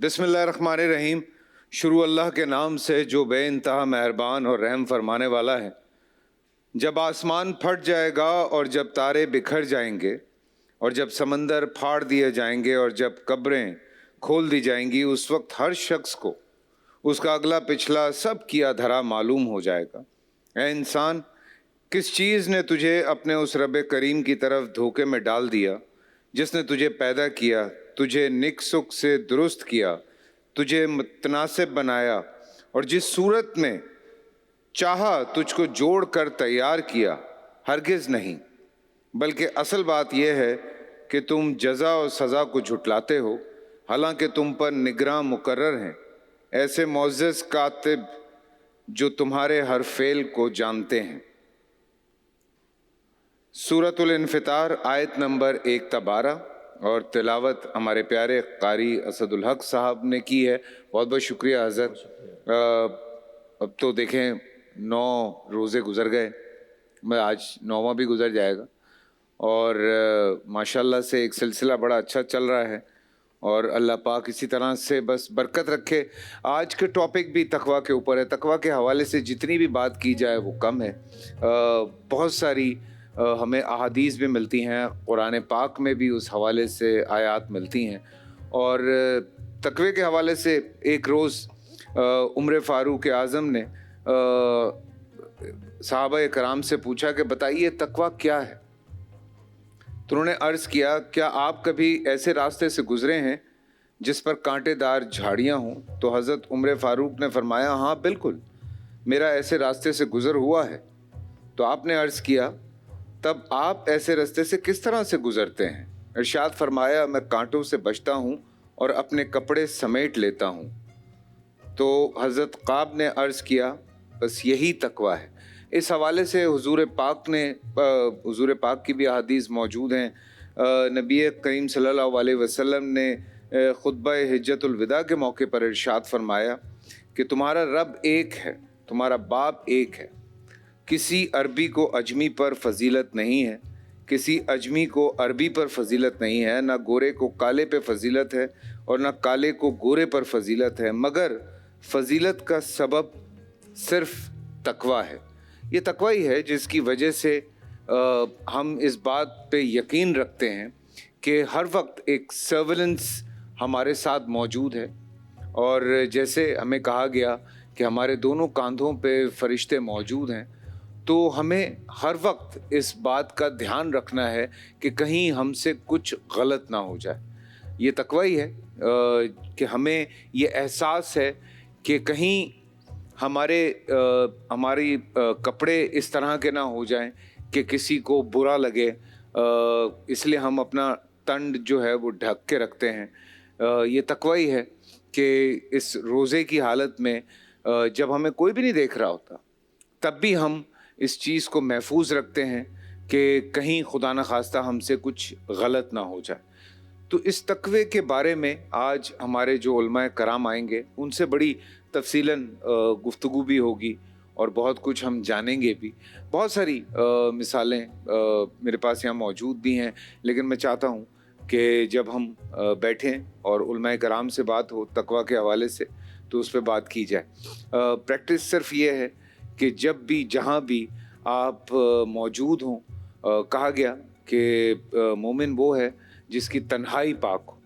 بسم اللہ الرحمن الرحیم۔ شروع اللہ کے نام سے جو بے انتہا مہربان اور رحم فرمانے والا ہے۔ جب آسمان پھٹ جائے گا اور جب تارے بکھر جائیں گے اور جب سمندر پھاڑ دیے جائیں گے اور جب قبریں کھول دی جائیں گی، اس وقت ہر شخص کو اس کا اگلا پچھلا سب کیا دھرا معلوم ہو جائے گا۔ اے انسان، کس چیز نے تجھے اپنے اس رب کریم کی طرف دھوکے میں ڈال دیا جس نے تجھے پیدا کیا، تجھے نک سک سے درست کیا، تجھے متناسب بنایا اور جس صورت میں چاہا تجھ کو جوڑ کر تیار کیا؟ ہرگز نہیں، بلکہ اصل بات یہ ہے کہ تم جزا و سزا کو جھٹلاتے ہو، حالانکہ تم پر نگراں مقرر ہیں ایسے معزز کاتب جو تمہارے ہر فعل کو جانتے ہیں۔ سورۃ الانفطار آیت نمبر 1 تا 12 اور تلاوت ہمارے پیارے قاری اسد الحق صاحب نے کی ہے۔ بہت بہت شکریہ حضرت۔ اب تو دیکھیں 9 روزے گزر گئے، میں آج 9واں بھی گزر جائے گا، اور ماشاءاللہ سے ایک سلسلہ بڑا اچھا چل رہا ہے، اور اللہ پاک اسی طرح سے بس برکت رکھے۔ آج کے ٹاپک بھی تقویٰ کے اوپر ہے۔ تقویٰ کے حوالے سے جتنی بھی بات کی جائے وہ کم ہے۔ بہت ساری ہمیں احادیث بھی ملتی ہیں، قرآن پاک میں بھی اس حوالے سے آیات ملتی ہیں، اور تقوی کے حوالے سے ایک روز عمر فاروق اعظم نے صحابہ کرام سے پوچھا کہ بتائیے تقویٰ کیا ہے؟ تو انہوں نے عرض کیا، کیا آپ کبھی ایسے راستے سے گزرے ہیں جس پر کانٹے دار جھاڑیاں ہوں؟ تو حضرت عمر فاروق نے فرمایا، ہاں بالکل، میرا ایسے راستے سے گزر ہوا ہے۔ تو آپ نے عرض کیا، تب آپ ایسے راستے سے کس طرح سے گزرتے ہیں؟ ارشاد فرمایا، میں کانٹوں سے بچتا ہوں اور اپنے کپڑے سمیٹ لیتا ہوں۔ تو حضرت قاب نے عرض کیا، بس یہی تقویٰ ہے۔ اس حوالے سے حضور پاک کی بھی احادیث موجود ہیں۔ نبی کریم صلی اللہ علیہ وسلم نے خطبہ حجۃ الوداع کے موقع پر ارشاد فرمایا کہ تمہارا رب ایک ہے، تمہارا باپ ایک ہے۔ کسی عربی کو اجمی پر فضیلت نہیں ہے، کسی اجمی کو عربی پر فضیلت نہیں ہے، نہ گورے کو کالے پہ فضیلت ہے اور نہ کالے کو گورے پر فضیلت ہے، مگر فضیلت کا سبب صرف تقویٰ ہے۔ یہ تقویٰ ہی ہے جس کی وجہ سے ہم اس بات پہ یقین رکھتے ہیں کہ ہر وقت ایک سرویلنس ہمارے ساتھ موجود ہے، اور جیسے ہمیں کہا گیا کہ ہمارے دونوں کاندھوں پہ فرشتے موجود ہیں، تو ہمیں ہر وقت اس بات کا دھیان رکھنا ہے کہ کہیں ہم سے کچھ غلط نہ ہو جائے۔ یہ تقویٰ ہی ہے کہ ہمیں یہ احساس ہے کہ کہیں ہماری کپڑے اس طرح کے نہ ہو جائیں کہ کسی کو برا لگے، اس لیے ہم اپنا تنڈ جو ہے وہ ڈھک کے رکھتے ہیں۔ یہ تقویٰ ہی ہے کہ اس روزے کی حالت میں جب ہمیں کوئی بھی نہیں دیکھ رہا ہوتا، تب بھی ہم اس چیز کو محفوظ رکھتے ہیں کہ کہیں خدا نخواستہ ہم سے کچھ غلط نہ ہو جائے۔ تو اس تقوی کے بارے میں آج ہمارے جو علماء کرام آئیں گے ان سے بڑی تفصیلاً گفتگو بھی ہوگی اور بہت کچھ ہم جانیں گے بھی۔ بہت ساری مثالیں میرے پاس یہاں موجود بھی ہیں، لیکن میں چاہتا ہوں کہ جب ہم بیٹھیں اور علماء کرام سے بات ہو تقوی کے حوالے سے تو اس پہ بات کی جائے۔ پریکٹس صرف یہ ہے کہ جب بھی جہاں بھی آپ موجود ہوں، کہا گیا کہ مومن وہ ہے جس کی تنہائی پاک ہو،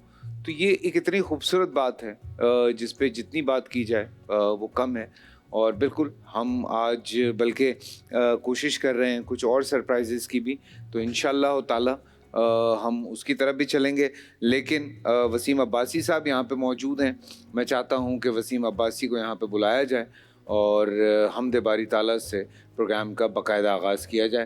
تو یہ ایک اتنی خوبصورت بات ہے جس پہ جتنی بات کی جائے وہ کم ہے۔ اور بالکل ہم آج بلکہ کوشش کر رہے ہیں کچھ اور سرپرائزز کی بھی، تو انشاءاللہ تعالی ہم اس کی طرف بھی چلیں گے۔ لیکن وسیم عباسی صاحب یہاں پہ موجود ہیں، میں چاہتا ہوں کہ وسیم عباسی کو یہاں پہ بلایا جائے اور حمد باری تعالیٰ سے پروگرام کا باقاعدہ آغاز کیا جائے۔